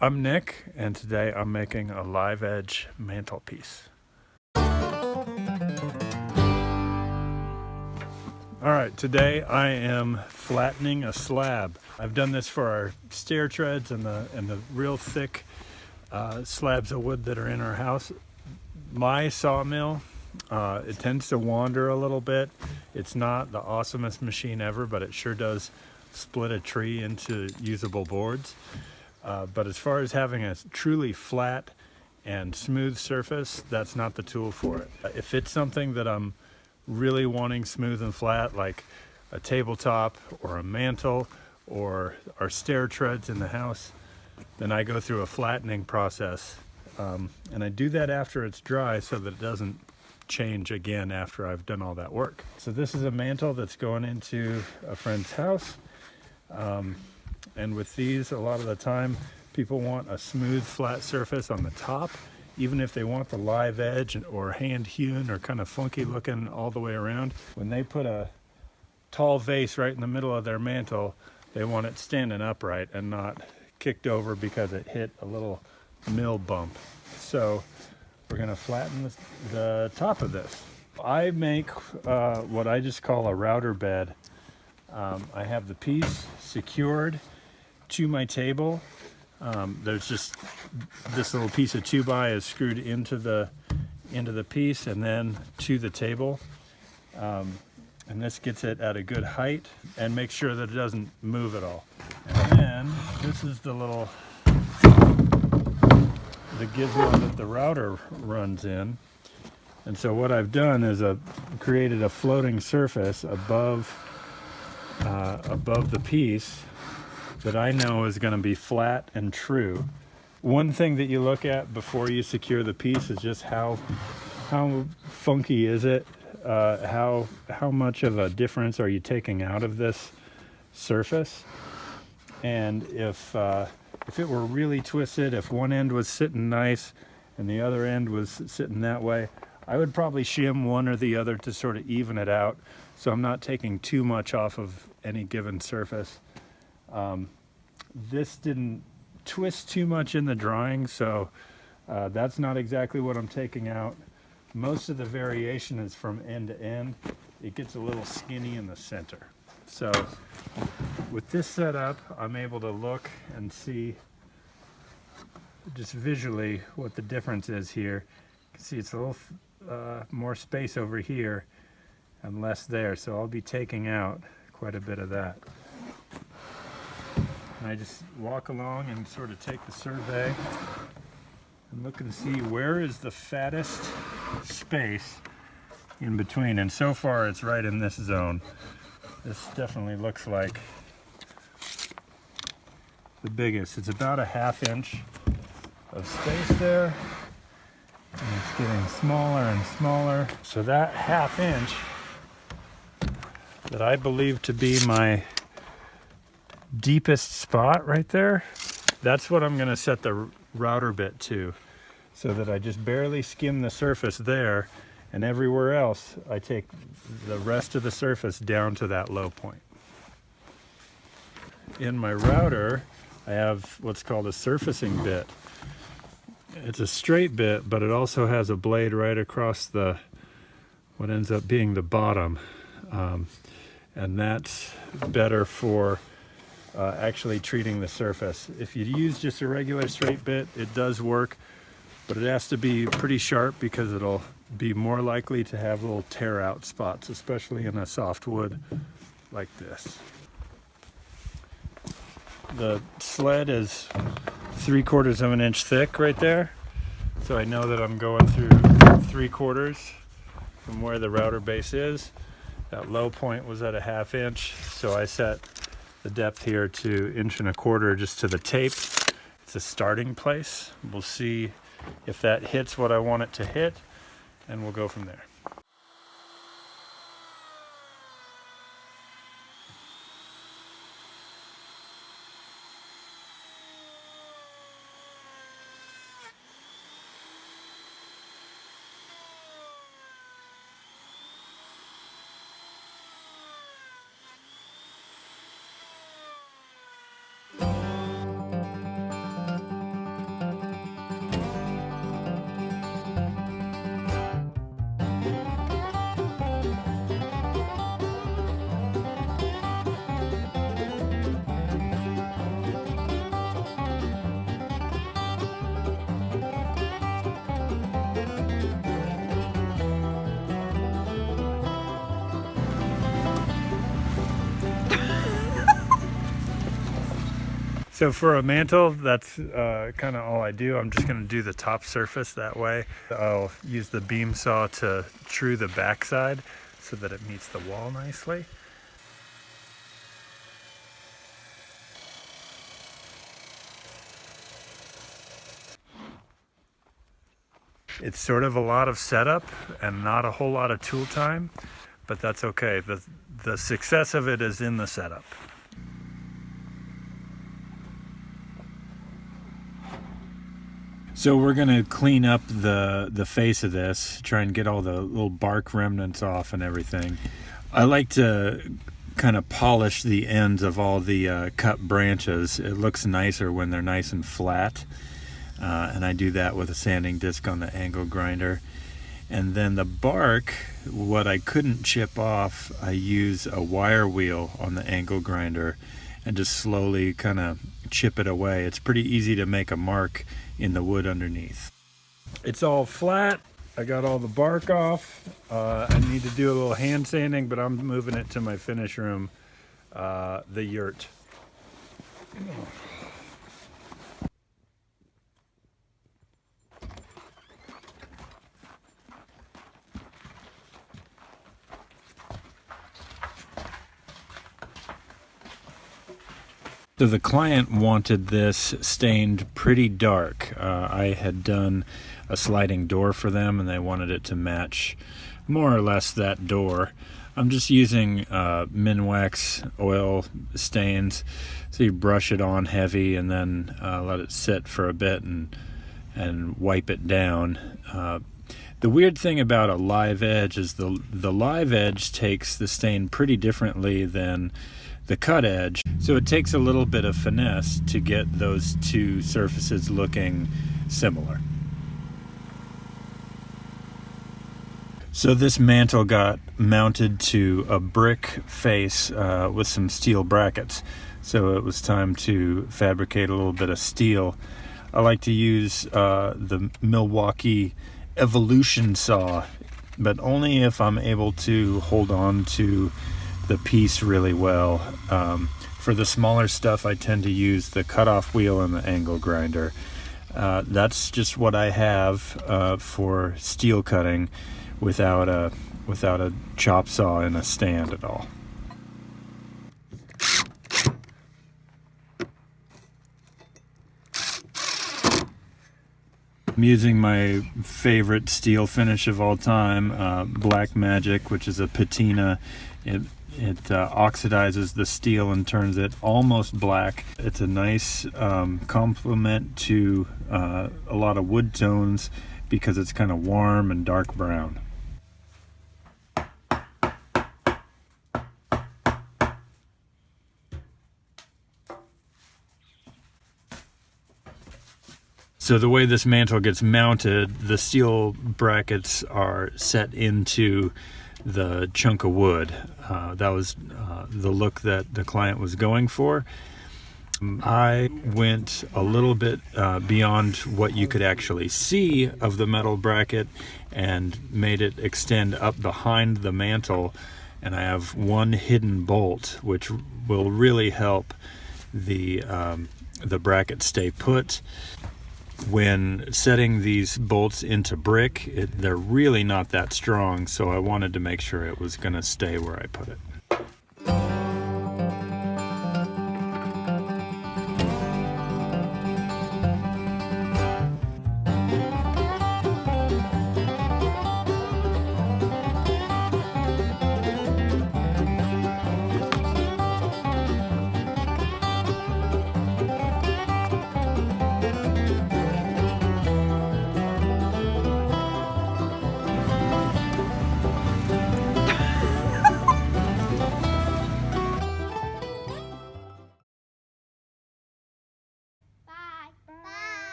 I'm Nick, and today I'm making a live edge mantelpiece. Alright, today I am flattening a slab. I've done this for our stair treads and the real thick slabs of wood that are in our house. My sawmill, it tends to wander a little bit. It's not the awesomest machine ever, but it sure does split a tree into usable boards. But as far as having a truly flat and smooth surface, that's not the tool for it. If it's something that I'm really wanting smooth and flat, like a tabletop or a mantle or our stair treads in the house, then I go through a flattening process. And I do that after it's dry so that it doesn't change again after I've done all that work. So this is a mantle that's going into a friend's house. And with these, a lot of the time, people want a smooth, flat surface on the top, even if they want the live edge or hand-hewn or kind of funky looking all the way around. When they put a tall vase right in the middle of their mantle, they want it standing upright and not kicked over because it hit a little mill bump. So we're going to flatten the top of this. I make what I just call a router bed. I have the piece secured to my table. There's just this little piece of 2x is screwed into the piece and then to the table. And this gets it at a good height and makes sure that it doesn't move at all. And then this is the gizmo that the router runs in. And so what I've done is created a floating surface above the piece that I know is going to be flat and true. One thing that you look at before you secure the piece is just how funky is it? How much of a difference are you taking out of this surface? And if it were really twisted, if one end was sitting nice and the other end was sitting that way, I would probably shim one or the other to sort of even it out, so I'm not taking too much off of any given surface. This didn't twist too much in the drawing, so that's not exactly what I'm taking out. Most of the variation is from end to end. It gets a little skinny in the center. So with this setup, I'm able to look and see just visually what the difference is here. You can see it's a little more space over here and less there, so I'll be taking out quite a bit of that. And I just walk along and sort of take the survey and look and see where is the fattest space in between. And so far it's right in this zone. This definitely looks like the biggest. It's about a 1/2 inch of space there. And it's getting smaller and smaller. So that 1/2 inch that I believe to be my deepest spot right there, that's what I'm going to set the router bit to, so that I just barely skim the surface there, and everywhere else I take the rest of the surface down to that low point. In my router I have what's called a surfacing bit. It's a straight bit, but it also has a blade right across what ends up being the bottom, and that's better for actually treating the surface. If you use just a regular straight bit, it does work, but it has to be pretty sharp because it'll be more likely to have little tear out spots, especially in a soft wood like this. The sled is 3/4 of an inch thick right there, so I know that I'm going through 3/4 from where the router base is. That low point was at a 1/2 inch, so I set the depth here to 1.25 inches just to the tape. It's a starting place. We'll see if that hits what I want it to hit, and we'll go from there. So for a mantle, that's kind of all I do. I'm just going to do the top surface that way. I'll use the beam saw to true the backside so that it meets the wall nicely. It's sort of a lot of setup and not a whole lot of tool time, but that's okay. The success of it is in the setup. So we're gonna clean up the face of this, try and get all the little bark remnants off and everything. I like to kind of polish the ends of all the cut branches. It looks nicer when they're nice and flat. And I do that with a sanding disc on the angle grinder. And then the bark, what I couldn't chip off, I use a wire wheel on the angle grinder and just slowly kind of chip it away. It's pretty easy to make a mark in the wood underneath. It's all flat. I got all the bark off. I need to do a little hand sanding, but I'm moving it to my finish room, the yurt. So the client wanted this stained pretty dark. I had done a sliding door for them and they wanted it to match more or less that door. I'm just using Minwax oil stains. So you brush it on heavy and then let it sit for a bit and wipe it down. The weird thing about a live edge is the live edge takes the stain pretty differently than the cut edge, so it takes a little bit of finesse to get those two surfaces looking similar. So this mantle got mounted to a brick face with some steel brackets, so it was time to fabricate a little bit of steel. I like to use the Milwaukee Evolution saw, but only if I'm able to hold on to the piece really well. For the smaller stuff, I tend to use the cutoff wheel and the angle grinder. That's just what I have for steel cutting without a chop saw in a stand at all. I'm using my favorite steel finish of all time, Black Magic, which is a patina. It oxidizes the steel and turns it almost black. It's a nice complement to a lot of wood tones because it's kind of warm and dark brown. So the way this mantle gets mounted, the steel brackets are set into the chunk of wood. That was the look that the client was going for. I went a little bit beyond what you could actually see of the metal bracket and made it extend up behind the mantle, and I have one hidden bolt which will really help the bracket stay put. When setting these bolts into brick, they're really not that strong, so I wanted to make sure it was going to stay where I put it.